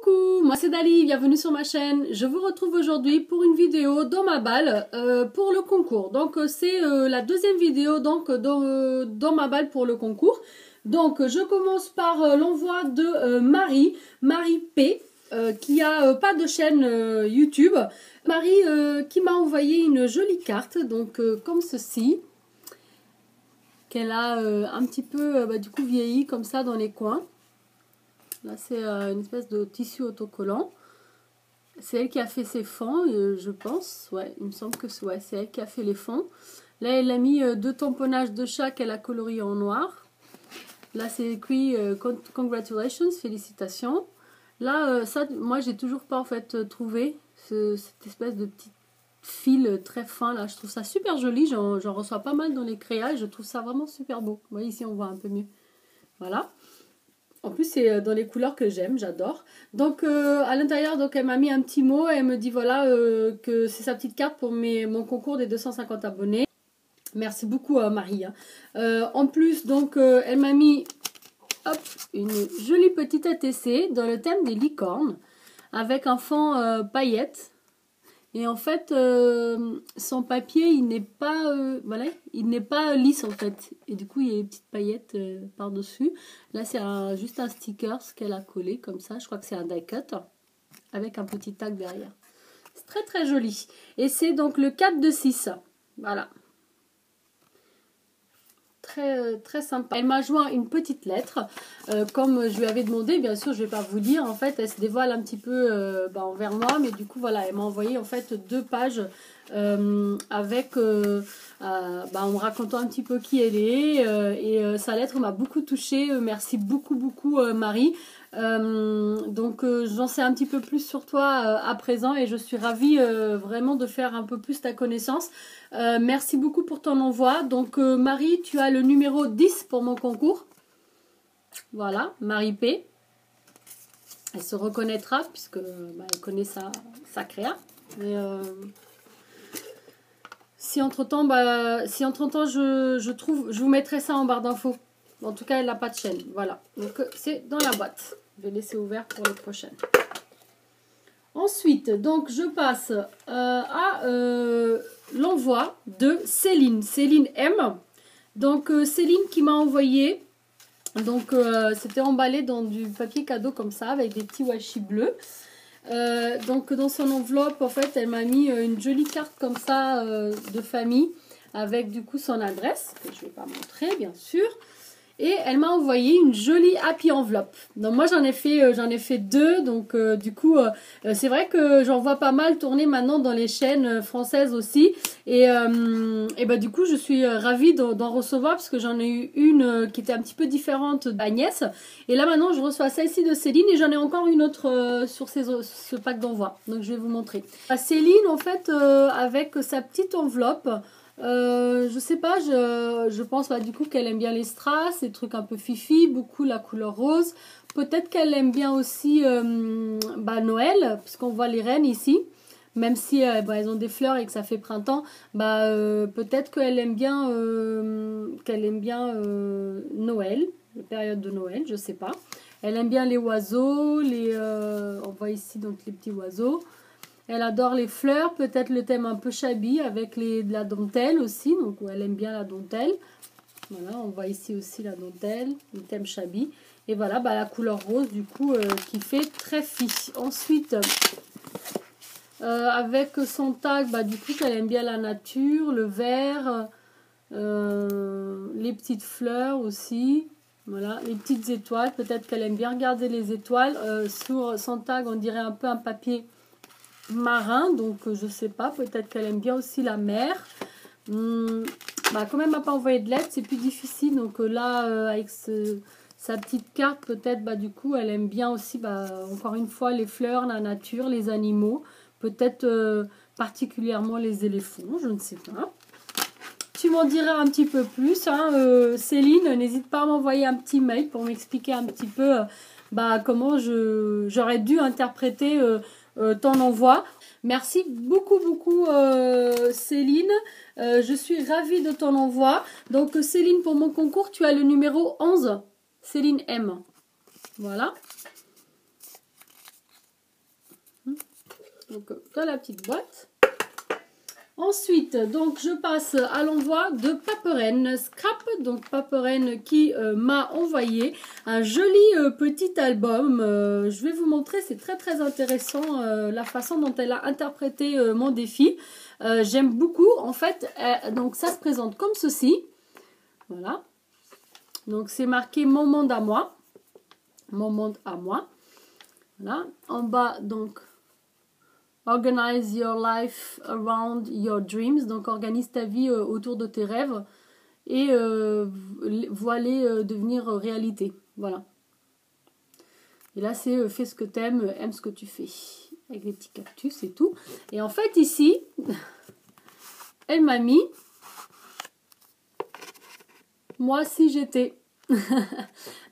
Coucou, moi c'est Dali, bienvenue sur ma chaîne. Je vous retrouve aujourd'hui pour une vidéo dans ma balle pour le concours. Donc c'est la deuxième vidéo donc dans ma balle pour le concours. Donc je commence par l'envoi de Marie P. Qui a pas de chaîne YouTube. Marie qui m'a envoyé une jolie carte, donc comme ceci. Qu'elle a un petit peu du coup vieilli comme ça dans les coins. Là, c'est une espèce de tissu autocollant. C'est elle qui a fait ses fonds, je pense. Ouais, il me semble que c'est elle qui a fait les fonds. Là, elle a mis deux tamponnages de chat qu'elle a colorié en noir. Là, c'est écrit Congratulations, félicitations. Là, ça, moi, j'ai toujours pas en fait trouvé cette espèce de petit fil très fin. Là, je trouve ça super joli. J'en reçois pas mal dans les créas. Je trouve ça vraiment super beau. Vous voyez, ici, on voit un peu mieux. Voilà. En plus, c'est dans les couleurs que j'aime, j'adore. Donc, à l'intérieur, donc elle m'a mis un petit mot. Elle me dit, voilà, que c'est sa petite carte pour mon concours des 250 abonnés. Merci beaucoup, Marie. En plus, donc, elle m'a mis hop, une jolie petite ATC dans le thème des licornes. Avec un fond paillettes. Et en fait, son papier, il n'est pas, voilà, il n'est pas lisse en fait. Et du coup, il y a des petites paillettes par-dessus. Là, c'est juste un sticker qu'elle a collé comme ça. Je crois que c'est un die cut avec un petit tag derrière. C'est très très joli. Et c'est donc le 4 de 6. Voilà. Très sympa. Elle m'a joint une petite lettre, comme je lui avais demandé. Bien sûr, je vais pas vous lire. En fait, elle se dévoile un petit peu envers moi, mais du coup, voilà, elle m'a envoyé en fait 2 pages avec, en me racontant un petit peu qui elle est. Et sa lettre m'a beaucoup touchée. Merci beaucoup, Marie. Donc j'en sais un petit peu plus sur toi à présent et je suis ravie vraiment de faire un peu plus ta connaissance. Merci beaucoup pour ton envoi. Donc Marie, tu as le numéro 10 pour mon concours. Voilà, Marie P. Elle se reconnaîtra puisque elle connaît sa créa. Mais si entre-temps je vous mettrai ça en barre d'infos. En tout cas, elle n'a pas de chaîne. Voilà, donc c'est dans la boîte. Je vais laisser ouvert pour les prochaines. Ensuite, donc je passe à l'envoi de Céline. Céline M. Donc Céline qui m'a envoyé. Donc c'était emballé dans du papier cadeau comme ça avec des petits washi bleus. Donc dans son enveloppe, en fait, elle m'a mis une jolie carte comme ça de famille avec du coup son adresse que je ne vais pas montrer bien sûr. Et elle m'a envoyé une jolie happy enveloppe. Donc moi j'en ai fait 2. Donc du coup c'est vrai que j'en vois pas mal tourner maintenant dans les chaînes françaises aussi. Et du coup je suis ravie d'en recevoir parce que j'en ai eu une qui était un petit peu différente d'Agnès. Et là maintenant je reçois celle-ci de Céline et j'en ai encore une autre sur ce pack d'envoi. Donc je vais vous montrer. Céline en fait avec sa petite enveloppe. Je sais pas, je pense du coup qu'elle aime bien les strass, les trucs un peu fifi, beaucoup la couleur rose. Peut-être qu'elle aime bien aussi Noël, puisqu'on voit les reines ici. Même si elles ont des fleurs et que ça fait printemps, peut-être qu'elle aime bien, Noël, la période de Noël, je sais pas. Elle aime bien les oiseaux, on voit ici donc les petits oiseaux. Elle adore les fleurs, peut-être le thème un peu shabby avec de la dentelle aussi. Donc elle aime bien la dentelle. Voilà, on voit ici aussi la dentelle, le thème shabby. Et voilà, la couleur rose du coup qui fait très fi. Ensuite, avec son tag, du coup qu'elle aime bien la nature, le vert, les petites fleurs aussi. Voilà, les petites étoiles. Peut-être qu'elle aime bien regarder les étoiles. Sur son tag, on dirait un peu un papier marin, donc je sais pas, peut-être qu'elle aime bien aussi la mer. Comme elle m'a pas envoyé de lettres, c'est plus difficile, donc là avec sa petite carte, peut-être du coup elle aime bien aussi encore une fois les fleurs, la nature, les animaux, peut-être particulièrement les éléphants, je ne sais pas. Tu m'en diras un petit peu plus, hein, Céline, n'hésite pas à m'envoyer un petit mail pour m'expliquer un petit peu comment j'aurais dû interpréter ton envoi. Merci beaucoup Céline, je suis ravie de ton envoi. Donc Céline, pour mon concours tu as le numéro 11, Céline M. Voilà. donc dans la petite boîte. Ensuite, donc je passe à l'envoi de Paperen Scrap. Donc Paperen qui m'a envoyé un joli petit album. Je vais vous montrer, c'est très très intéressant la façon dont elle a interprété mon défi. J'aime beaucoup. En fait, donc ça se présente comme ceci. Voilà. Donc c'est marqué mon monde à moi. Mon monde à moi. Voilà. En bas, donc organize your life around your dreams. Donc organise ta vie autour de tes rêves et vois-les devenir réalité. Voilà. Et là c'est fais ce que t'aimes, aime ce que tu fais. Avec les petits cactus et tout. Et en fait ici, elle m'a mis moi si j'étais.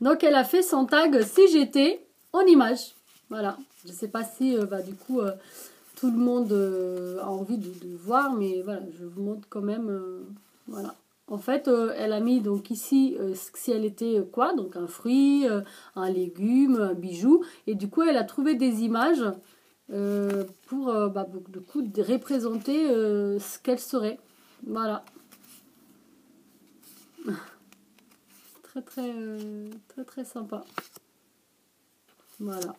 Donc elle a fait son tag si j'étais en image. Voilà. Je ne sais pas si du coup tout le monde a envie de voir, mais voilà, je vous montre quand même. Voilà. En fait, elle a mis donc ici si elle était quoi, donc un fruit, un légume, un bijou, et du coup elle a trouvé des images pour du coup représenter ce qu'elle serait. Voilà. Très sympa. Voilà.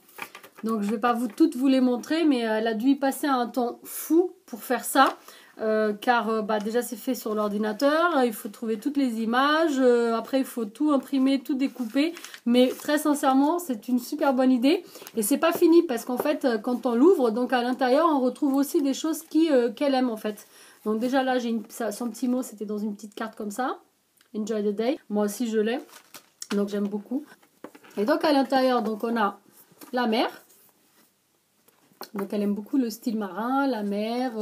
Donc je ne vais pas toutes vous les montrer, mais elle a dû y passer un temps fou pour faire ça. Car déjà c'est fait sur l'ordinateur, il faut trouver toutes les images, après il faut tout imprimer, tout découper. Mais très sincèrement, c'est une super bonne idée. Et c'est pas fini parce qu'en fait, quand on l'ouvre, donc à l'intérieur, on retrouve aussi des choses qu'elle aime en fait. Donc déjà là, j'ai son petit mot, c'était dans une petite carte comme ça. Enjoy the day. Moi aussi je l'ai, donc j'aime beaucoup. Et donc à l'intérieur, donc on a la mer. Donc elle aime beaucoup le style marin, la mer,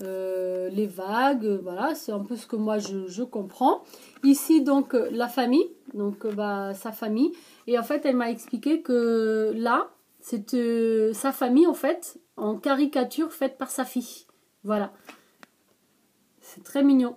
les vagues, voilà, c'est un peu ce que moi je comprends. Ici donc la famille, donc sa famille. Et en fait elle m'a expliqué que là, c'est sa famille en fait, en caricature faite par sa fille. Voilà. C'est très mignon.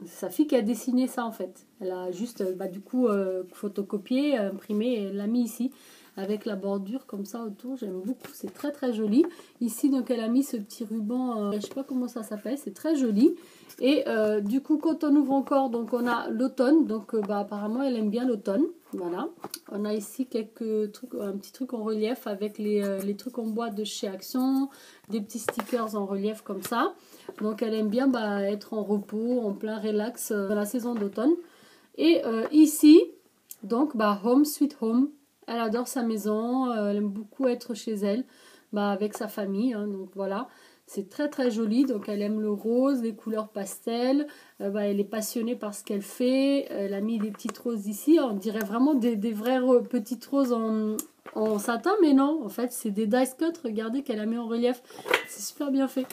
C'est sa fille qui a dessiné ça en fait. Elle a juste du coup photocopié, imprimé et elle l'a mis ici. Avec la bordure comme ça autour, j'aime beaucoup, c'est très très joli. Ici donc elle a mis ce petit ruban, je sais pas comment ça s'appelle, c'est très joli. Et du coup quand on ouvre encore, donc on a l'automne, donc apparemment elle aime bien l'automne, voilà. On a ici quelques trucs, un petit truc en relief avec les trucs en bois de chez Action, des petits stickers en relief comme ça. Donc elle aime bien être en repos, en plein relax dans la saison d'automne. Et ici, donc Home Sweet Home. Elle adore sa maison, elle aime beaucoup être chez elle, avec sa famille, hein, donc voilà, c'est très très joli. Donc elle aime le rose, les couleurs pastel, elle est passionnée par ce qu'elle fait, elle a mis des petites roses ici, on dirait vraiment des vraies petites roses en satin, mais non, en fait c'est des dice cut, regardez qu'elle a mis en relief, c'est super bien fait.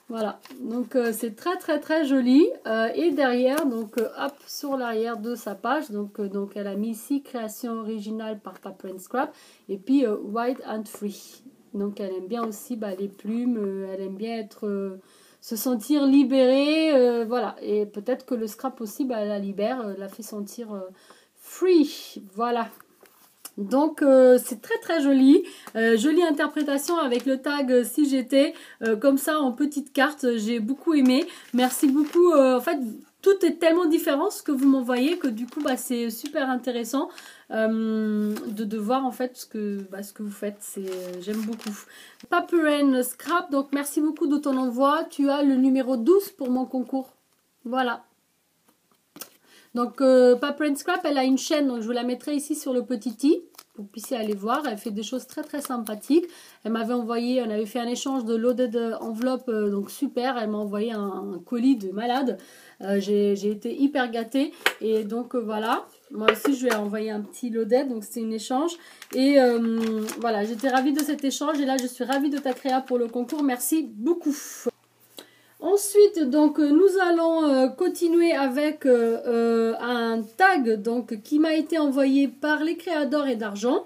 Voilà, donc c'est très très très joli. Et derrière, donc hop, sur l'arrière de sa page, donc elle a mis ici création originale par Paperen Scrap et puis Wild and Free. Donc elle aime bien aussi les plumes, elle aime bien se sentir libérée, voilà. Et peut-être que le scrap aussi la libère, la fait sentir free. Voilà. Donc c'est très très joli, jolie interprétation avec le tag si j'étais, comme ça en petite carte, j'ai beaucoup aimé, merci beaucoup. En fait tout est tellement différent ce que vous m'envoyez que du coup c'est super intéressant de voir en fait ce que vous faites, j'aime beaucoup. Paperen Scrap, donc merci beaucoup de ton envoi, tu as le numéro 12 pour mon concours, voilà. Donc, Paperen Scrap, elle a une chaîne, donc je vous la mettrai ici sur le petit i, pour que vous puissiez aller voir. Elle fait des choses très très sympathiques. Elle m'avait envoyé, on avait fait un échange de loaded enveloppe, donc super. Elle m'a envoyé un colis de malade. J'ai été hyper gâtée. Et donc voilà, moi aussi je lui ai envoyé un petit loaded, donc c'est un échange. Et voilà, j'étais ravie de cet échange. Et là, je suis ravie de ta créa pour le concours. Merci beaucoup. Ensuite, donc, nous allons continuer avec un tag donc, qui m'a été envoyé par les créateurs et d'argent.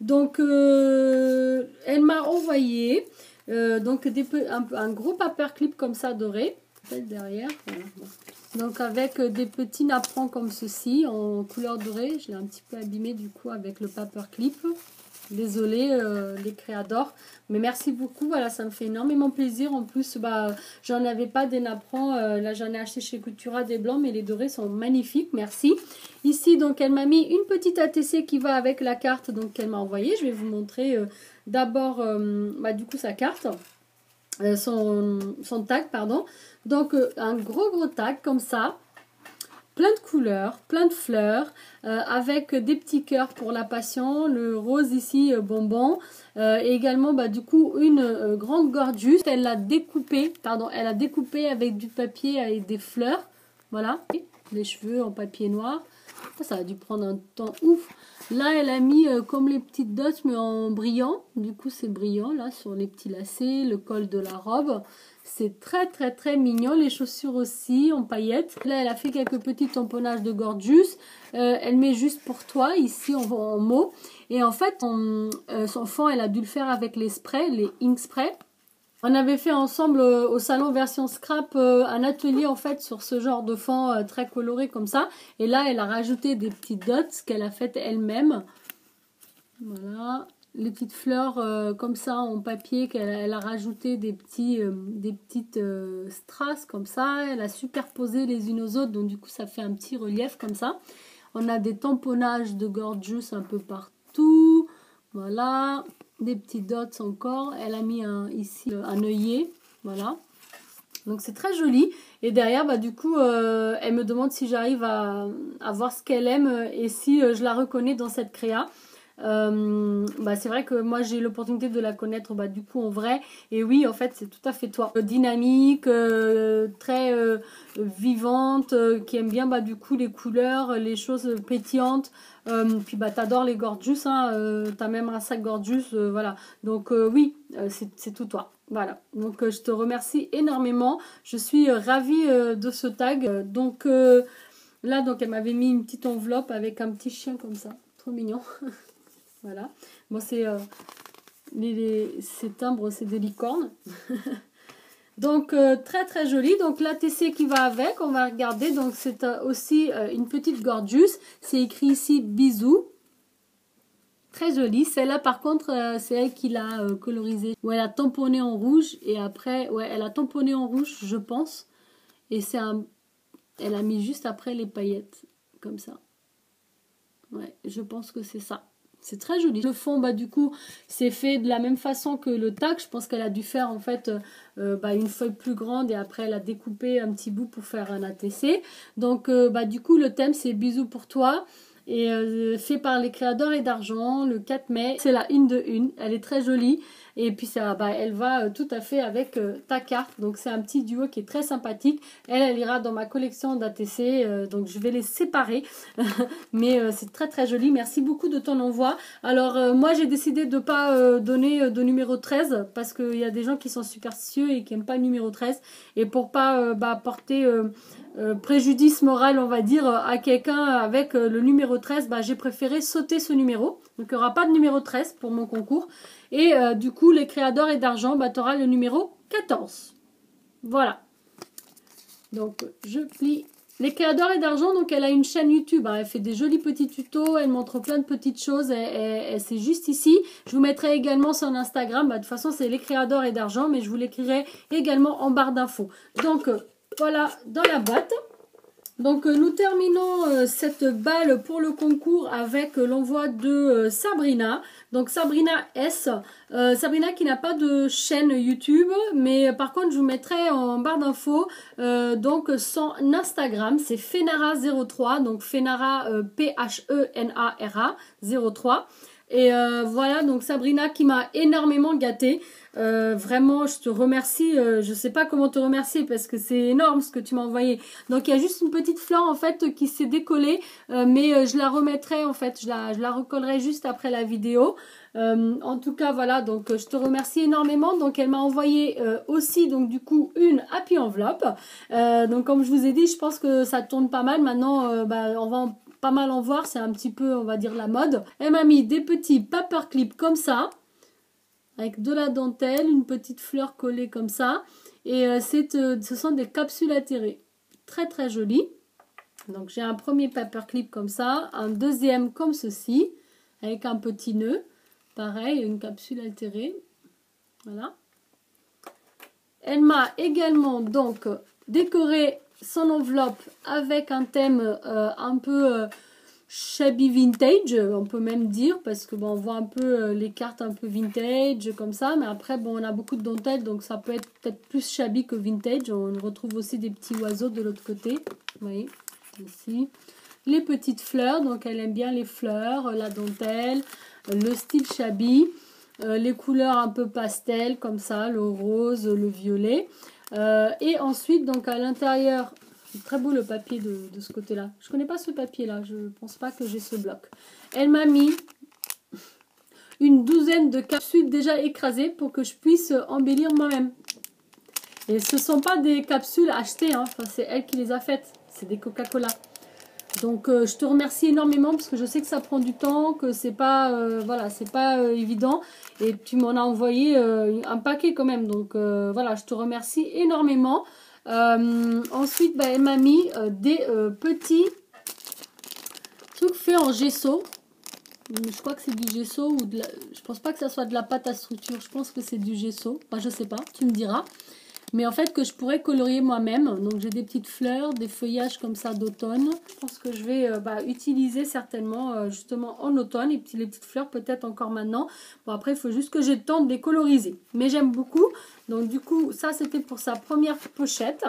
Donc, elle m'a envoyé donc un gros paperclip comme ça doré. Derrière, voilà. Donc, avec des petits napperons comme ceci en couleur dorée. Je l'ai un petit peu abîmé du coup avec le paperclip. Désolée les créadors, mais merci beaucoup, voilà, ça me fait énormément plaisir. En plus, bah, j'en avais pas des napperons, là j'en ai acheté chez Cultura des blancs, mais les dorés sont magnifiques, merci. Ici, donc, elle m'a mis une petite ATC qui va avec la carte donc qu'elle m'a envoyée. Je vais vous montrer d'abord, bah, du coup, sa carte, son tag, pardon. Donc, un gros tag comme ça. Plein de couleurs, plein de fleurs, avec des petits cœurs pour la passion, le rose ici bonbon, et également bah, du coup une grande gorgeous. Elle l'a découpé, pardon, elle a découpé avec du papier avec des fleurs, voilà, les cheveux en papier noir. Ça a dû prendre un temps ouf. Là, elle a mis comme les petites dots, mais en brillant. Du coup, c'est brillant là sur les petits lacets, le col de la robe. C'est très mignon. Les chaussures aussi en paillettes. Là, elle a fait quelques petits tamponnages de gorgeous. Elle met juste pour toi ici en mot. Et en fait, son fond, elle a dû le faire avec les sprays, les ink sprays. On avait fait ensemble au salon version scrap un atelier en fait sur ce genre de fond très coloré comme ça. Et là, elle a rajouté des petites dots qu'elle a faites elle-même. Voilà. Les petites fleurs comme ça en papier qu'elle a rajouté des petites strass comme ça. Elle a superposé les unes aux autres. Donc du coup, ça fait un petit relief comme ça. On a des tamponnages de gorgeous un peu partout. Voilà. Des petits dots encore. Elle a mis ici un œillet. Voilà. Donc c'est très joli. Et derrière, bah, du coup, elle me demande si j'arrive à voir ce qu'elle aime et si je la reconnais dans cette créa. Bah, c'est vrai que moi j'ai l'opportunité de la connaître bah, du coup en vrai. Et oui, en fait, c'est tout à fait toi. Dynamique, très vivante, qui aime bien bah, du coup les couleurs, les choses pétillantes. Puis bah t'adores les gorgeous, hein, t'as même un sac gorgeous, voilà. Donc oui, c'est tout toi. Voilà. Donc je te remercie énormément. Je suis ravie de ce tag. Donc là, donc elle m'avait mis une petite enveloppe avec un petit chien comme ça, trop mignon. Voilà. Bon, c'est ces timbres, c'est des licornes. Donc très joli. Donc l'ATC qui va avec, on va regarder. Donc c'est aussi une petite gorgeous. C'est écrit ici bisous. Très jolie. Celle-là par contre c'est elle qui l'a colorisée. Où elle a tamponné en rouge et après, ouais, elle a tamponné en rouge je pense. Et c'est elle a mis juste après les paillettes comme ça. Ouais, je pense que c'est ça. C'est très joli. Le fond, bah, du coup, c'est fait de la même façon que le tag. Je pense qu'elle a dû faire en fait bah, une feuille plus grande et après elle a découpé un petit bout pour faire un ATC. Donc, bah, du coup, le thème c'est bisous pour toi. Et fait par les créateurs et d'argent le 4 mai. C'est la une de une. Elle est très jolie. Et puis ça, bah, elle va tout à fait avec ta carte. Donc c'est un petit duo qui est très sympathique. Elle ira dans ma collection d'ATC. Donc je vais les séparer. Mais c'est très joli. Merci beaucoup de ton envoi. Alors moi j'ai décidé de ne pas donner de numéro 13. Parce qu'il y a des gens qui sont superstitieux et qui n'aiment pas le numéro 13. Et pour pas bah, porter... préjudice moral on va dire à quelqu'un avec le numéro 13, bah, j'ai préféré sauter ce numéro, donc il n'y aura pas de numéro 13 pour mon concours et du coup les créateurs et d'argent, bah, tu auras le numéro 14. Voilà, donc je plie les créateurs et d'argent. Donc elle a une chaîne YouTube, hein, elle fait des jolis petits tutos, elle montre plein de petites choses, c'est juste ici. Je vous mettrai également son Instagram, bah, de toute façon c'est les créateurs et d'argent, mais je vous l'écrirai également en barre d'infos. Donc voilà dans la boîte. Donc nous terminons cette balle pour le concours avec l'envoi de Sabrina. Donc Sabrina S. Sabrina qui n'a pas de chaîne YouTube, mais par contre je vous mettrai en barre d'infos donc son Instagram, c'est Fenara03, donc Fenara P-H-E-N-A-R-A 03. Et voilà, donc Sabrina qui m'a énormément gâtée. Vraiment, je te remercie. Je sais pas comment te remercier parce que c'est énorme ce que tu m'as envoyé. Donc il y a juste une petite fleur en fait qui s'est décollée, mais je la remettrai en fait. Je la recollerai juste après la vidéo. En tout cas voilà, donc je te remercie énormément. Donc elle m'a envoyé aussi donc du coup une happy enveloppe. Donc comme je vous ai dit, je pense que ça tourne pas mal. Maintenant bah, on va pas mal en voir, c'est un petit peu on va dire la mode. Elle m'a mis des petits paperclips comme ça, avec de la dentelle, une petite fleur collée comme ça. Et ce sont des capsules attirées. Très jolies. Donc j'ai un premier paperclip comme ça, un deuxième comme ceci, avec un petit nœud. pareil, une capsule altérée. Voilà. Elle m'a également donc décoré son enveloppe avec un thème un peu shabby vintage, on peut même dire, parce que bon, on voit un peu les cartes un peu vintage comme ça, mais après bon, on a beaucoup de dentelles, donc ça peut être peut-être plus shabby que vintage. On retrouve aussi des petits oiseaux de l'autre côté, vous voyez, ici. Les petites fleurs, donc elle aime bien les fleurs, la dentelle, le style shabby, les couleurs un peu pastel comme ça, le rose, le violet. Et ensuite, donc à l'intérieur, c'est très beau le papier de ce côté-là. Je ne connais pas ce papier-là, je ne pense pas que j'ai ce bloc. Elle m'a mis une douzaine de capsules déjà écrasées pour que je puisse embellir moi-même. Et ce ne sont pas des capsules achetées, hein. Enfin, c'est elle qui les a faites. C'est des Coca-Cola. Donc je te remercie énormément parce que je sais que ça prend du temps, que c'est pas voilà, c'est pas évident, et tu m'en as envoyé un paquet quand même, donc voilà, je te remercie énormément. Ensuite bah, elle m'a mis des petits trucs faits en gesso. Je crois que c'est du gesso ou de la... je pense pas que ça soit de la pâte à structure, je pense que c'est du gesso, enfin, je sais pas, tu me diras. Mais en fait que je pourrais colorier moi-même. Donc j'ai des petites fleurs, des feuillages comme ça d'automne. Je pense que je vais utiliser certainement justement en automne. Et puis les petites fleurs peut-être encore maintenant. Bon après il faut juste que j'ai le temps de les coloriser. Mais j'aime beaucoup. Donc du coup ça c'était pour sa première pochette.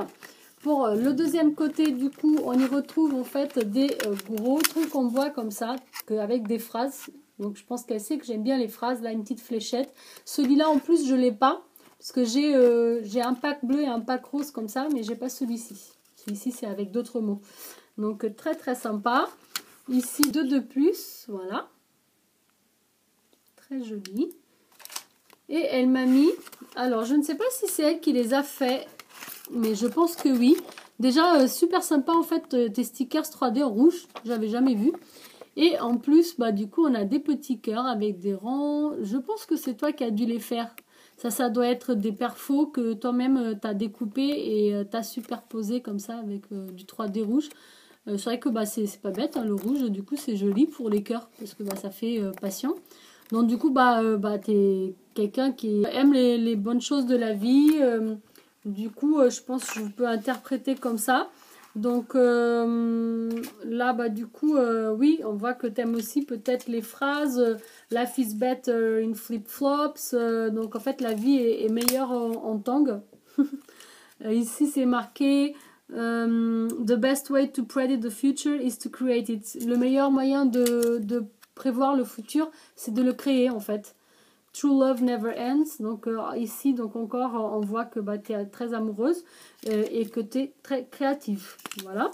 Pour le deuxième côté du coup on y retrouve en fait des gros trucs en bois comme ça. Avec des phrases. Donc je pense qu'elle sait que j'aime bien les phrases. Là une petite fléchette. Celui-là en plus je ne l'ai pas. Parce que j'ai un pack bleu et un pack rose comme ça, mais j'ai pas celui-ci. Celui-ci, c'est avec d'autres mots. Donc, très très sympa. Ici, deux de plus, voilà. Très joli. Et elle m'a mis... Alors, je ne sais pas si c'est elle qui les a fait, mais je pense que oui. Déjà, super sympa, en fait, tes stickers 3D en rouge. J'avais jamais vu. Et en plus, bah, du coup, on a des petits cœurs avec des rangs. Je pense que c'est toi qui as dû les faire. Ça doit être des perfos que toi-même tu as découpé et tu as superposé comme ça avec du 3D rouge. C'est vrai que bah, c'est pas bête, hein, le rouge, du coup c'est joli pour les cœurs parce que bah, ça fait passion. Donc du coup, tu es quelqu'un qui aime les bonnes choses de la vie. Du coup, je pense que je peux interpréter comme ça. Donc là, bah, du coup, oui, on voit que tu aimes aussi peut-être les phrases Life is better in flip-flops. Donc en fait, la vie est meilleure en tang. Ici, c'est marqué The best way to predict the future is to create it. Le meilleur moyen de prévoir le futur, c'est de le créer en fait. True love never ends. Donc ici, donc encore, on voit que bah, tu es très amoureuse et que tu es très créative. Voilà.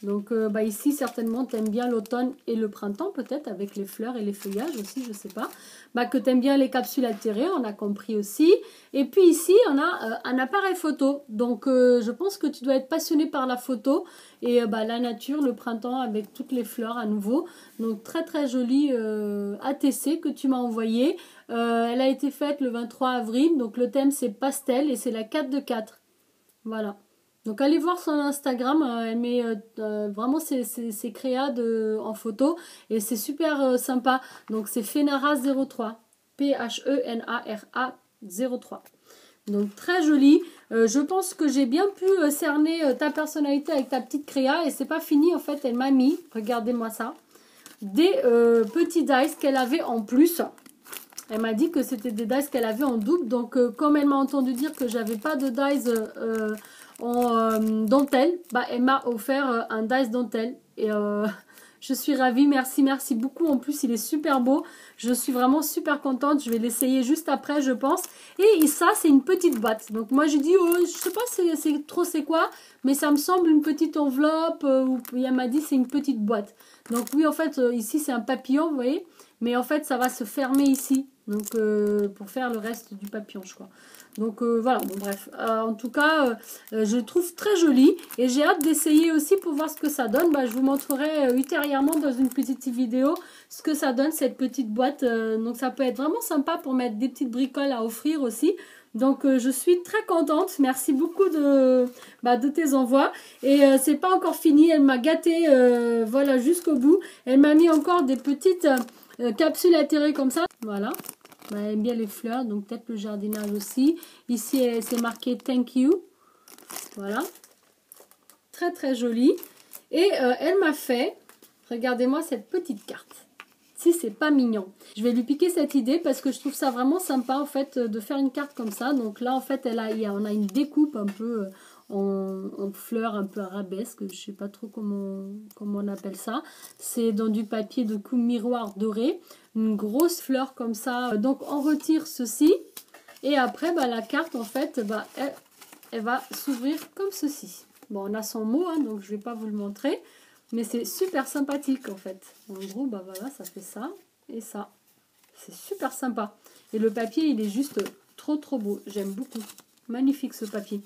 Donc bah, ici, certainement, tu aimes bien l'automne et le printemps, peut-être, avec les fleurs et les feuillages aussi, je ne sais pas. Bah, que tu aimes bien les capsules altérées, on a compris aussi. Et puis ici, on a un appareil photo. Donc je pense que tu dois être passionné par la photo et bah, la nature, le printemps avec toutes les fleurs à nouveau. Donc très très joli ATC que tu m'as envoyé. Elle a été faite le 23 avril. Donc le thème c'est pastel et c'est la 4 de 4. Voilà. Donc allez voir son Instagram, elle met vraiment ses créas en photo et c'est super sympa. Donc c'est Fenara03, Phenara 03. Donc très joli. Je pense que j'ai bien pu cerner ta personnalité avec ta petite créa et c'est pas fini en fait. Elle m'a mis, regardez-moi ça, des petits dice qu'elle avait en plus. Elle m'a dit que c'était des dice qu'elle avait en double. Donc comme elle m'a entendu dire que j'avais pas de dice en dentelle, bah, elle m'a offert un dice dentelle et je suis ravie, merci beaucoup. En plus il est super beau, je suis vraiment super contente. Je vais l'essayer juste après je pense. Et ça c'est une petite boîte, donc moi j'ai dit oh, je sais pas c'est quoi, mais ça me semble une petite enveloppe et elle m'a dit c'est une petite boîte. Donc oui en fait ici c'est un papillon vous voyez, mais en fait ça va se fermer ici, donc pour faire le reste du papillon je crois. Donc voilà, bon bref, en tout cas je le trouve très joli et j'ai hâte d'essayer aussi pour voir ce que ça donne. Bah, je vous montrerai ultérieurement dans une petite vidéo ce que ça donne cette petite boîte. Donc ça peut être vraiment sympa pour mettre des petites bricoles à offrir aussi. Donc je suis très contente, merci beaucoup de tes envois. Et c'est pas encore fini, elle m'a gâtée voilà jusqu'au bout. Elle m'a mis encore des petites capsule atterrée comme ça. Voilà. Elle aime bien les fleurs, donc peut-être le jardinage aussi. Ici, c'est marqué Thank you. Voilà. Très très joli. Et elle m'a fait, regardez-moi cette petite carte. Si c'est pas mignon. Je vais lui piquer cette idée parce que je trouve ça vraiment sympa en fait de faire une carte comme ça. Donc là en fait on a une découpe un peu en fleurs un peu arabesque. Je sais pas trop comment on appelle ça. C'est dans du papier de coupe miroir doré. Une grosse fleur comme ça. Donc on retire ceci. Et après la carte en fait elle va s'ouvrir comme ceci. Bon on a son mot hein, donc je vais pas vous le montrer. Mais c'est super sympathique en fait. En gros, voilà, ça fait ça et ça. C'est super sympa. Et le papier, il est juste trop beau. J'aime beaucoup. Magnifique ce papier.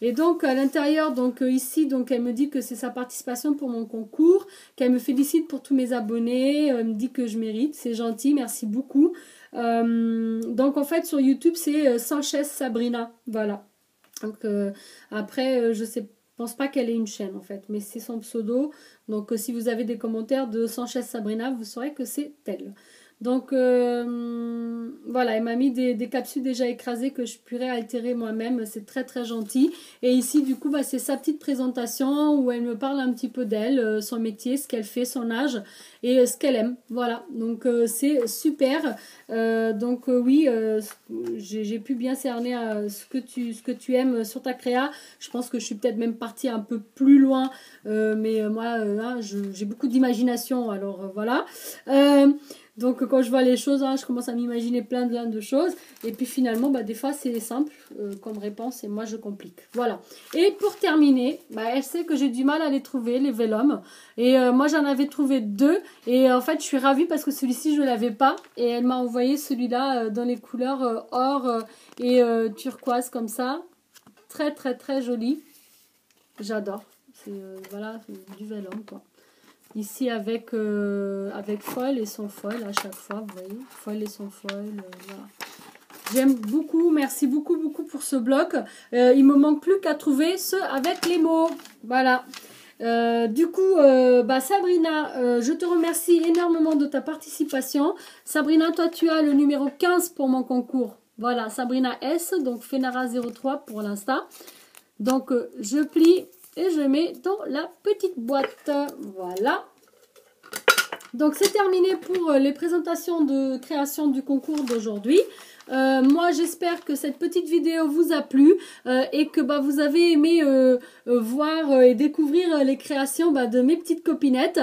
Et donc à l'intérieur, donc ici, donc elle me dit que c'est sa participation pour mon concours, qu'elle me félicite pour tous mes abonnés, elle me dit que je mérite. C'est gentil, merci beaucoup. Donc en fait sur YouTube, c'est Sanchez Sabrina. Voilà. Donc après, je pense pas qu'elle ait une chaîne en fait, mais c'est son pseudo. Donc si vous avez des commentaires de Sanchez Sabrina, vous saurez que c'est elle. Donc voilà, elle m'a mis des capsules déjà écrasées que je pourrais altérer moi-même. C'est très très gentil. Et ici du coup c'est sa petite présentation où elle me parle un petit peu d'elle, son métier, ce qu'elle fait, son âge et ce qu'elle aime. Voilà, donc c'est super. Oui, j'ai pu bien cerner ce que tu aimes sur ta créa. Je pense que je suis peut-être même partie un peu plus loin, mais moi j'ai beaucoup d'imagination, alors voilà. Donc quand je vois les choses, je commence à m'imaginer plein de choses. Et puis finalement, des fois c'est simple comme réponse et moi je complique. Voilà. Et pour terminer, elle sait que j'ai du mal à les trouver, les vélums. Et moi j'en avais trouvé 2. Et en fait je suis ravie parce que celui-ci je ne l'avais pas. Et elle m'a envoyé celui-là dans les couleurs or et turquoise comme ça. Très très très joli. J'adore. C'est voilà, du vélum quoi. Ici avec foil et sans foil à chaque fois, vous voyez, foil et sans foil, voilà. J'aime beaucoup, merci beaucoup pour ce bloc. Il me manque plus qu'à trouver ceux avec les mots, voilà. Du coup, Sabrina, je te remercie énormément de ta participation. Sabrina, toi tu as le numéro 15 pour mon concours. Voilà, Sabrina S, donc Fenara03 pour l'instant. Donc je plie et je mets dans la petite boîte. Voilà. Donc c'est terminé pour les présentations de création du concours d'aujourd'hui. Moi j'espère que cette petite vidéo vous a plu et que vous avez aimé voir et découvrir les créations de mes petites copinettes,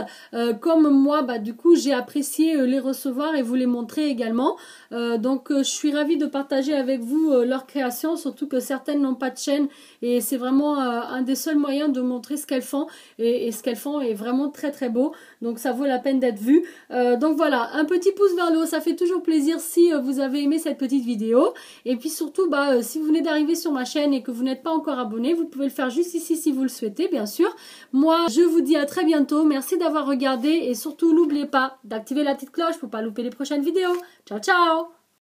comme moi du coup j'ai apprécié les recevoir et vous les montrer également. Donc je suis ravie de partager avec vous leurs créations, surtout que certaines n'ont pas de chaîne et c'est vraiment un des seuls moyens de montrer ce qu'elles font et ce qu'elles font est vraiment très très beau, donc ça vaut la peine d'être vu. Donc voilà, un petit pouce vers le haut, ça fait toujours plaisir si vous avez aimé cette petite vidéo. Et puis surtout, si vous venez d'arriver sur ma chaîne et que vous n'êtes pas encore abonné, vous pouvez le faire juste ici si vous le souhaitez, bien sûr. Moi, je vous dis à très bientôt. Merci d'avoir regardé et surtout, n'oubliez pas d'activer la petite cloche pour ne pas louper les prochaines vidéos. Ciao, ciao!